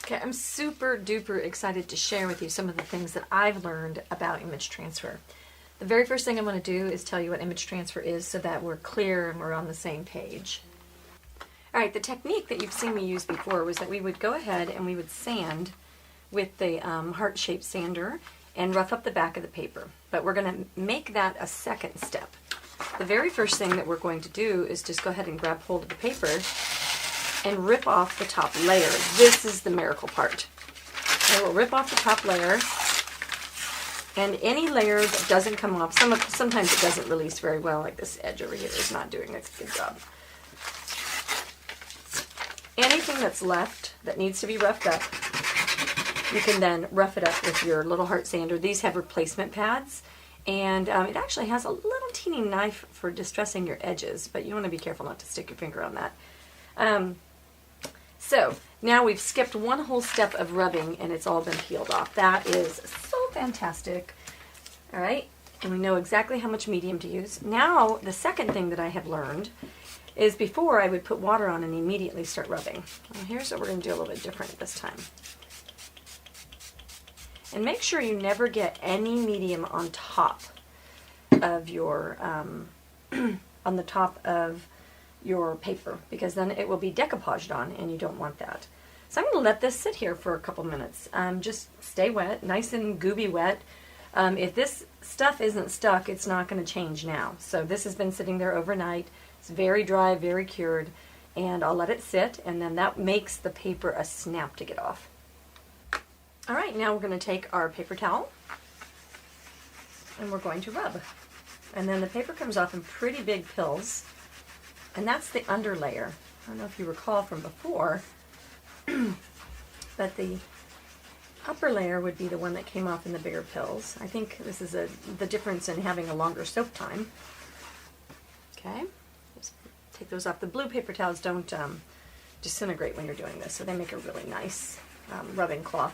Okay, I'm super duper excited to share with you some of the things that I've learned about image transfer. The very first thing I'm going to do is tell you what image transfer is so that we're clear and we're on the same page. Alright, the technique that you've seen me use before was that we would go ahead and we would sand with the heart-shaped sander and rough up the back of the paper. But we're going to make that a second step. The very first thing that we're going to do is just go ahead and grab hold of the paper and rip off the top layer. This is the miracle part. Okay, we'll rip off the top layer, and any layer that doesn't come off, sometimes it doesn't release very well, like this edge over here is not doing a good job. Anything that's left that needs to be roughed up, you can then rough it up with your little heart sander. These have replacement pads, and it actually has a little teeny knife for distressing your edges, but you want to be careful not to stick your finger on that. So now we've skipped one whole step of rubbing and it's all been peeled off. That is so fantastic. All right, and we know exactly how much medium to use. Now the second thing that I have learned is before I would put water on and immediately start rubbing. Well, here's what we're going to do a little bit different this time. And make sure you never get any medium on top of your on the top of your paper, because then it will be decoupaged on and you don't want that. So I'm going to let this sit here for a couple minutes. Just stay wet, nice and gooby wet. If this stuff isn't stuck, it's not going to change now. So this has been sitting there overnight. It's very dry, very cured, and I'll let it sit, and then that makes the paper a snap to get off. All right, now we're going to take our paper towel and we're going to rub. And then the paper comes off in pretty big pills. And that's the under layer. I don't know if you recall from before, but the upper layer would be the one that came off in the bigger pills. I think this is the difference in having a longer soak time. Okay, just take those off. The blue paper towels don't disintegrate when you're doing this, so they make a really nice rubbing cloth.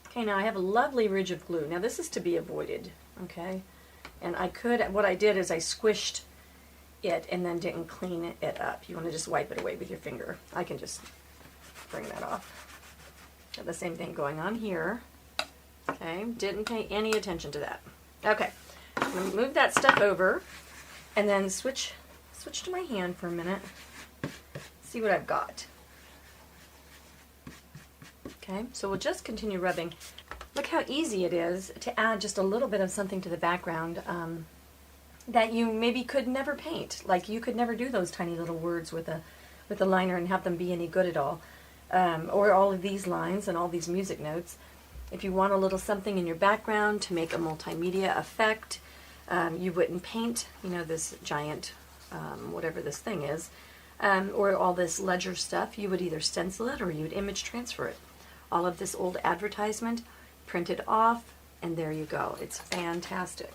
Okay, now I have a lovely ridge of glue. Now this is to be avoided, okay? And what I did is I squished it and then didn't clean it up. You want to just wipe it away with your finger. I can just bring that off. Got the same thing going on here. Okay, didn't pay any attention to that. Okay, I'm going to move that stuff over and then switch to my hand for a minute. See what I've got. Okay, so we'll just continue rubbing. Look how easy it is to add just a little bit of something to the background that you maybe could never paint. Like you could never do those tiny little words with a liner and have them be any good at all. Or all of these lines and all these music notes. If you want a little something in your background to make a multimedia effect, you wouldn't paint, you know, this giant, whatever this thing is, or all this ledger stuff. You would either stencil it or you would image transfer it. All of this old advertisement, print it off, and there you go. It's fantastic.